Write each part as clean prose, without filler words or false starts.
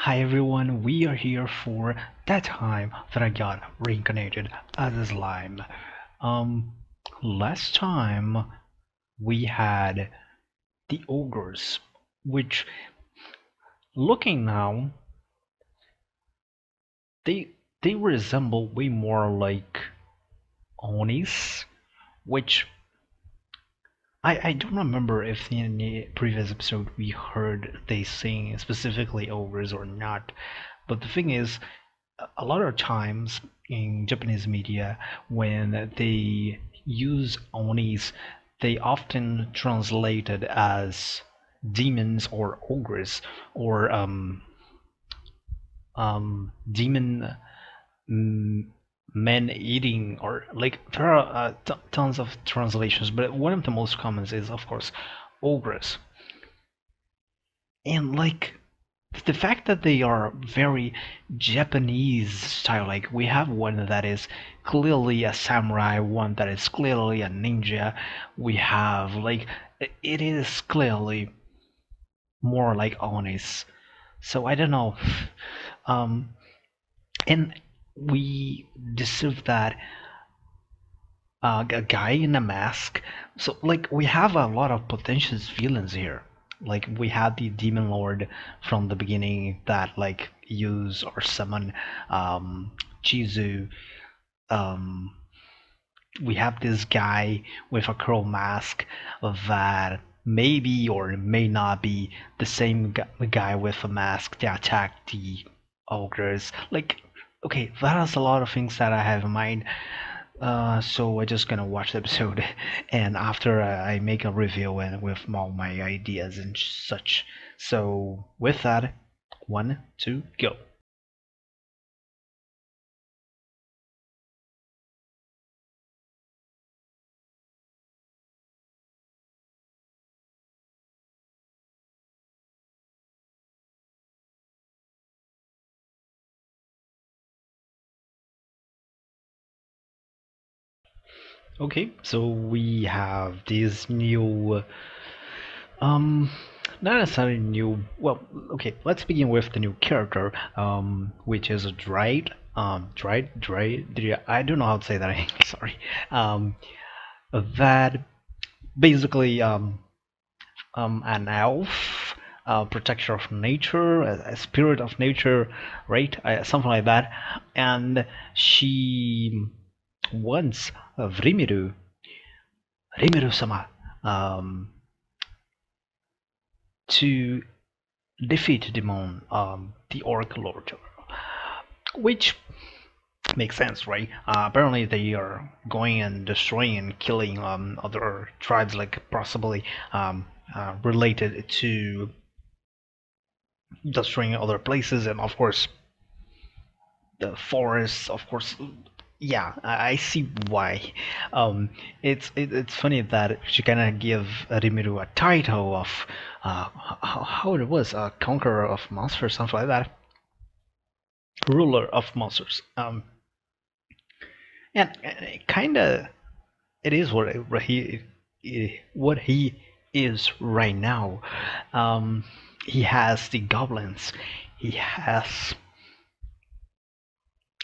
Hi everyone, we are here for that time that I got reincarnated as a slime. Um, Last time we had the ogres, which looking now, they they resemble way more like onis, which I don't remember if in the previous episode we heard they saying specifically ogres or not. But the thing is, a lot of times in Japanese media, when they use onis, they often translate it as demons or ogres or demon mm, men eating, or like there are tons of translations, but one of the most common is of course ogres. And like the fact that they are very Japanese style, like we have one that is clearly a samurai, one that is clearly a ninja. We have like it is clearly more like Onis. So I don't know. Um, and we deserve that a guy in a mask. So like we have a lot of potential villains here. Like we had the demon lord from the beginning that like use or summon Chizu. Um, we have this guy with a curl mask that maybe or may not be the same guy with a mask that attacked the ogres. Like okay, that is a lot of things that I have in mind. So we're just gonna watch the episode, and after I make a review and with all my ideas and such. So with that, one, two, go. Okay, so we have this new, um, not necessarily new. Well, okay, let's begin with the new character, which is a I don't know how to say that. Sorry. Um, that basically an elf, protector of nature, a spirit of nature, right? Something like that. And she wants Rimuru-sama, um, to defeat Demon, the Orc Lord, which makes sense, right? Apparently, they are going and destroying and killing other tribes, like possibly related to destroying other places, and of course the forests. Of course, yeah, I see why. It's funny that she kind of give Rimuru a title of how it was, conqueror of monsters, something like that, ruler of monsters. And kind of it is what he is right now. He has the goblins. He has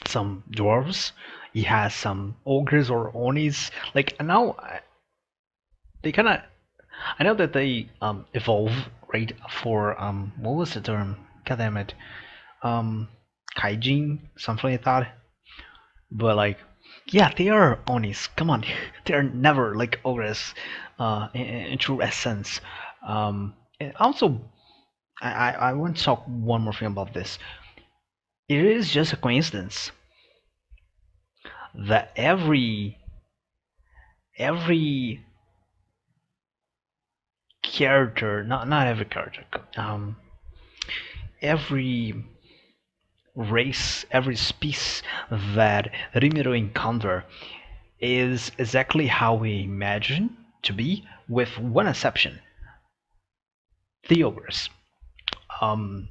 some dwarves. He has some ogres or onis. Like now, they kind of. I know that they evolve right for what was the term? God damn it, um, kaijin, something like that. But like, yeah, they are onis. Come on, they're never like ogres, in true essence. And also, I want to talk one more thing about this. It is just a coincidence that every character, not every character, every race, every species that Rimiro encounter is exactly how we imagine to be, with one exception: the ogres. Um,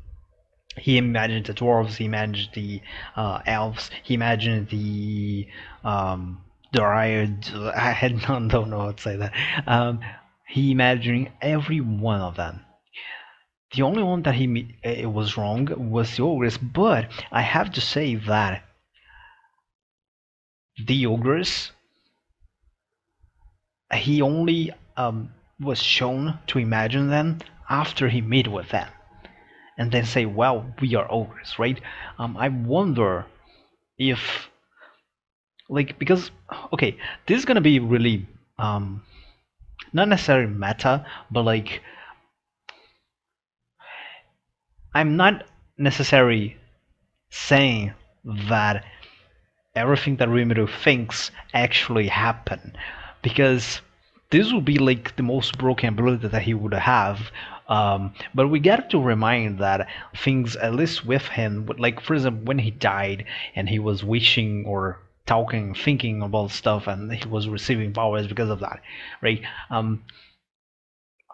he imagined the dwarves, he imagined the elves, he imagined the dryad. I don't know how to say that. He imagined every one of them. the only one that it was wrong was the ogress. But I have to say that the ogress, he only was shown to imagine them after he met with them, and then say, "Well, we are ogres," right? I wonder if, like, because okay, this is gonna be really not necessarily meta, but like, I'm not necessarily saying that everything that Rimuru thinks actually happened, because this would be like the most broken ability that he would have. But we got to remind that things, at least with him, like for example, when he died and he was wishing or talking, thinking about stuff, and he was receiving powers because of that, right?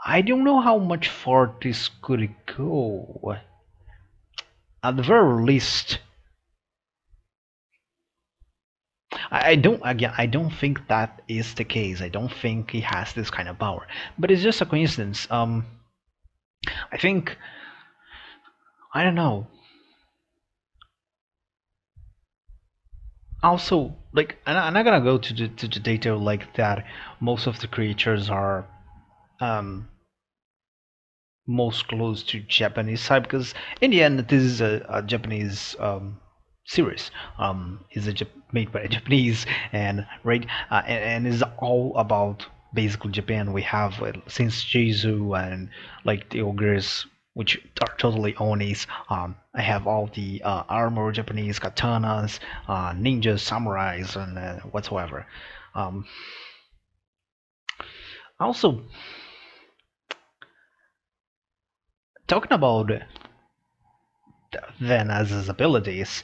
I don't know how much far this could go. At the very least, I don't, again, I don't think that is the case. I don't think he has this kind of power, but it's just a coincidence. I think, I don't know. Also, like, I'm not gonna go to the detail like that. Most of the creatures are um most close to Japanese side, because in the end this is a Japanese series. Is made by a Japanese, and right, and is all about basically Japan. We have since Jesu and like the ogres, which are totally onis. I have all the armor, Japanese katanas, ninjas, samurais, and whatsoever. Um, Also, talking about then as his abilities,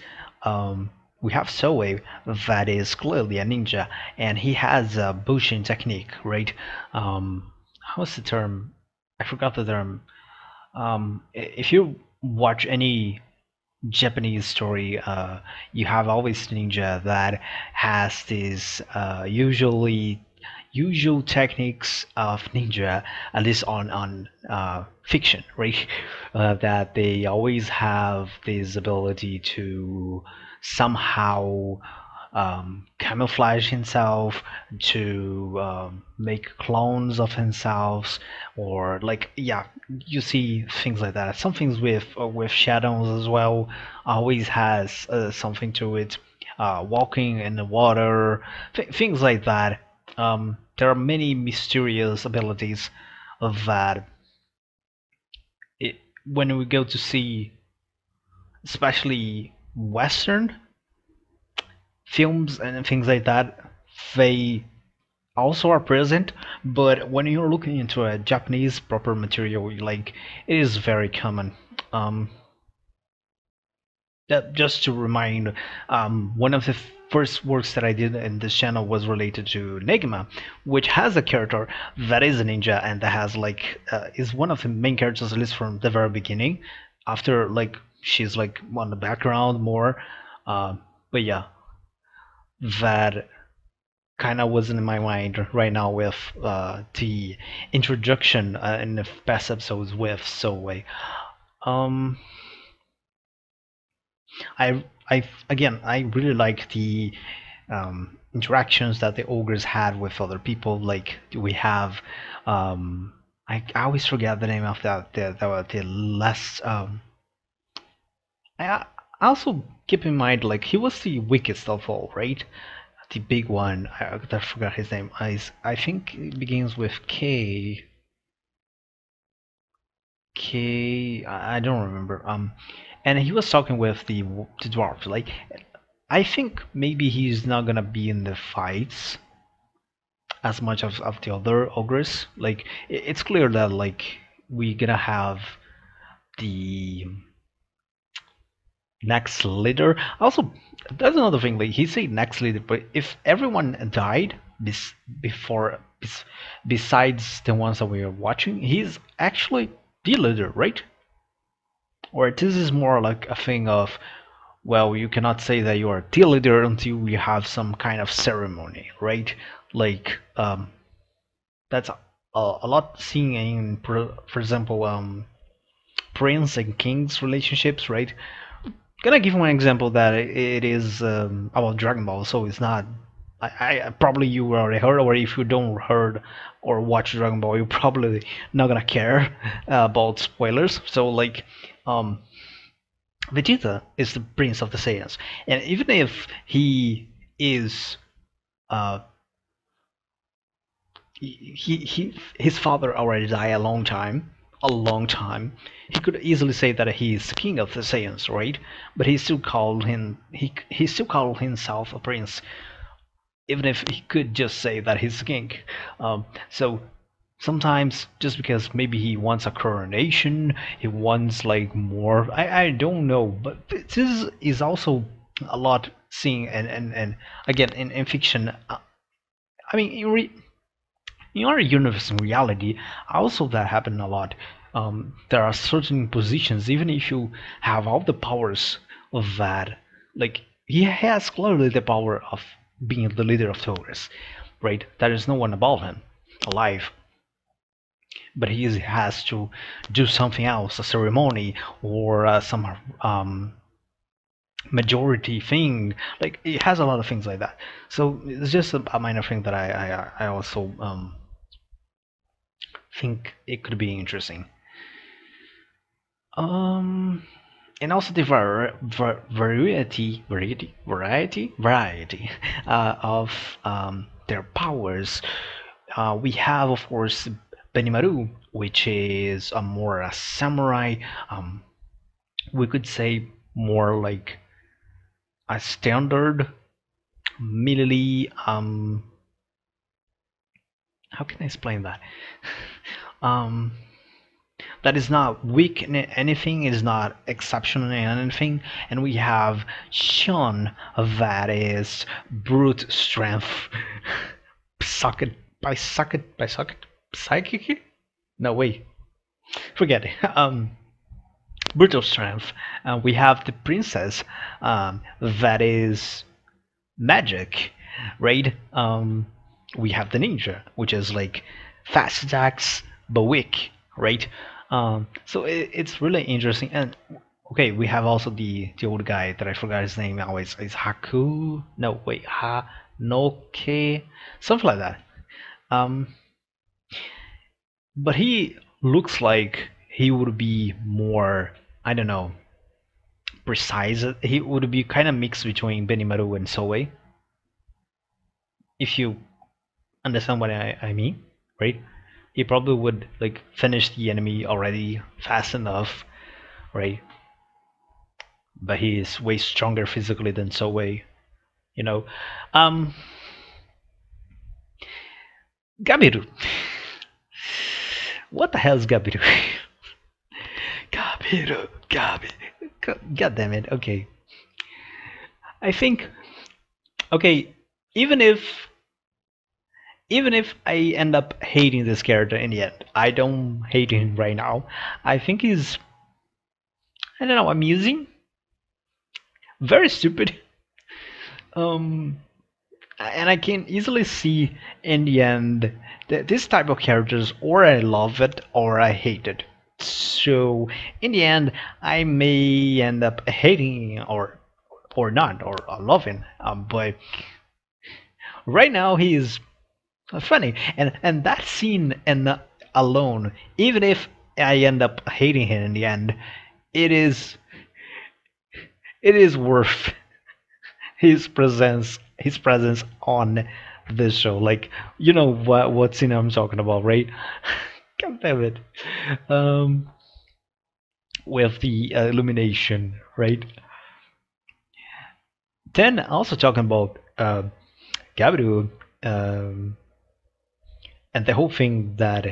we have Soe that is clearly a ninja, and he has a Bushin technique, right? How's the term? I forgot the term. If you watch any Japanese story, you have always ninja that has these usual techniques of ninja, at least on fiction, right? That they always have this ability to somehow camouflage himself, to make clones of himself, or like, yeah, you see things like that. Some things with shadows as well always has something to it. Walking in the water, things like that. There are many mysterious abilities of that. When we go to see, especially Western films and things like that, they also are present. But when you're looking into a Japanese proper material, like, it is very common. Um, that just to remind, one of the first works that I did in this channel was related to Negima, which has a character that is a ninja and that has like is one of the main characters, at least from the very beginning. After, like, she's like on the background more, uh, but yeah, that kind of wasn't in my mind right now with the introduction in the past episodes with Soe. Um, I again, I really like the interactions that the ogres had with other people. Like, we have, I always forget the name of that. The last. I also keep in mind, like, he was the weakest of all, right? The big one. I forgot his name. I think it begins with K. I don't remember. And he was talking with the dwarves. Like, I think maybe he's not gonna be in the fights as much of the other ogres. Like, it's clear that, like, we gonna have the next leader. Also, that's another thing. Like, he said next leader, but if everyone died before, besides the ones that we are watching, he's actually the leader, right? Or this is more like a thing of, well, you cannot say that you are the leader until you have some kind of ceremony, right? Like, that's a lot seen in, for example, prince and king's relationships, right? Gonna give one example that it is about Dragon Ball, so it's not. I probably you already heard, or if you don't heard or watch Dragon Ball, you're probably not gonna care about spoilers. So like, um, Vegeta is the prince of the Saiyans, and even if he is uh, his father already died a long time. He could easily say that he's king of the Saiyans, right? But he still called himself a prince, even if he could just say that he's king. So sometimes just because maybe he wants a coronation, he wants like more. I don't know, but this is also a lot seeing and again in fiction. I mean, in our universe in reality, also that happen a lot. There are certain positions, even if you have all the powers of that, like he has clearly the power of being the leader of Taurus, right? There is no one above him alive, but he has to do something else, a ceremony or some majority thing. Like it has a lot of things like that. So it's just a minor thing that I also think it could be interesting. Um, and also the variety of their powers. We have, of course, Benimaru, which is a more a samurai. Um, we could say more like a standard melee. How can I explain that? um, that is not weak in anything, it is not exceptional in anything, and we have Sean that is brute strength. Socket by socket by socket psychic? No wait. Forget it. Brutal strength. We have the princess that is magic, right? We have the ninja, which is like fast attacks but weak, right? So it's really interesting. And okay, we have also the old guy that I forgot his name now. It's Haku. No, wait, Hanoke, something like that. Um, but he looks like he would be more, I don't know, precise. He would be kind of mixed between Benimaru and Soei, if you understand what I mean, right? He probably would like finish the enemy already fast enough, right? But he is way stronger physically than Soei, you know. Um, Gabiru. What the hell is Gabiru? Gabiru, Gabi. God damn it. Okay. I think. Okay. Even if even if I end up hating this character in the end, I don't hate him right now. I think he's, I don't know, amusing, very stupid. Um, and I can easily see in the end that this type of characters, or I love it or I hate it. So in the end, I may end up hating or not or loving. But right now he is funny, and that scene and alone, even if I end up hating him in the end, it is it is worth his presence on this show. Like you know what scene I'm talking about, right? God damn it. Um, with the illumination, right? Then also talking about Gabiru and the whole thing that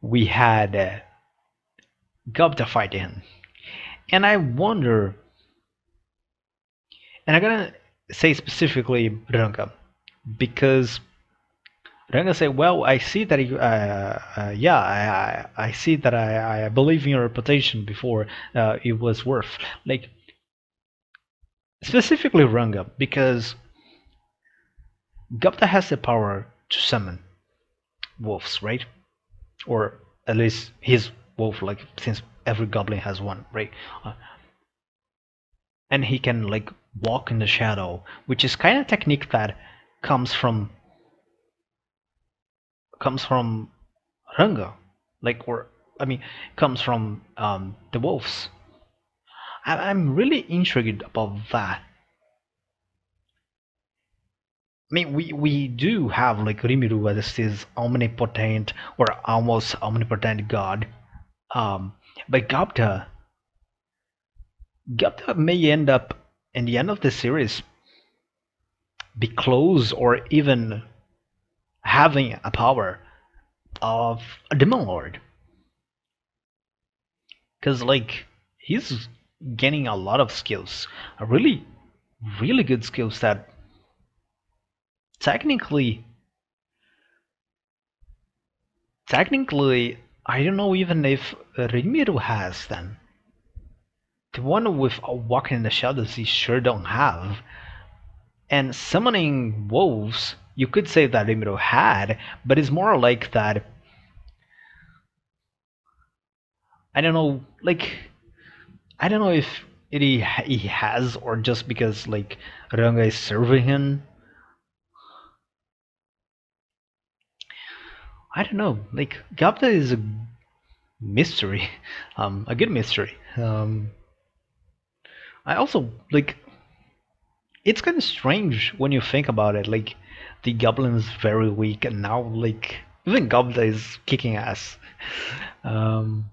we had Gupta fight him, and I wonder, and I'm gonna say specifically Ranga because Ranga say, "Well, I see that you, yeah, I see that I believe in your reputation before it was worth like specifically Ranga because Gupta has the power to summon wolves, right? Or at least his wolf, like since every goblin has one, right? Uh, and he can like walk in the shadow, which is kind of technique that comes from comes from Ranga, like or I mean comes from the wolves. I'm really intrigued about that. I mean, we do have like Rimuru as this omnipotent or almost omnipotent god. But Gapta may end up in the end of the series be close or even having a power of a demon lord, because like he's gaining a lot of skills, a really good skills that technically technically I don't know even if Rimuru has them. The one with walking in the shadows he sure don't have. And summoning wolves, you could say that Rimuru had, but it's more like that. I don't know, like I don't know if he has or just because like Ranga is serving him. I don't know. Like Gapta is a mystery, a good mystery. I also like it's kind of strange when you think about it. Like the goblin is very weak, and now like even Gapta is kicking ass. Um,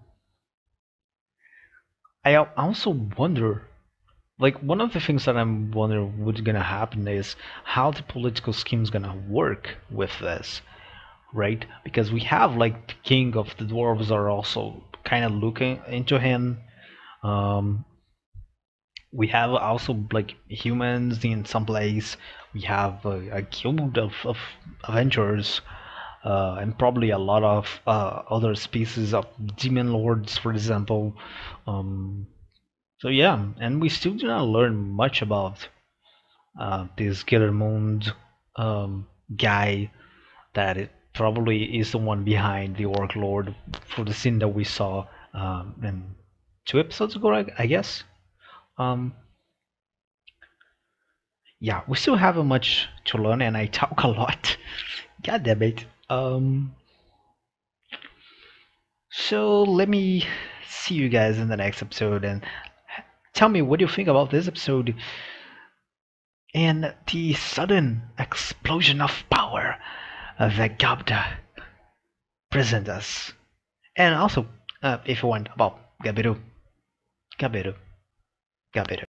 I also wonder, like one of the things that I'm wondering what's gonna happen is how the political scheme is gonna work with this, right? Because we have like the king of the dwarves are also kind of looking into him. Um, we have also like humans in some place. We have a guild of adventurers and probably a lot of other species of demon lords, for example. Um, so yeah, and we still do not learn much about this Killer Moon guy that it probably is the one behind the Orc Lord for the scene that we saw in 2 episodes ago, I guess. Um, yeah, we still have much to learn, and I talk a lot. God damn it. So let me see you guys in the next episode, and tell me what you think about this episode and the sudden explosion of power that Gabda present us. And also, if you want, about Gabiru, Gabiru, Gabiru.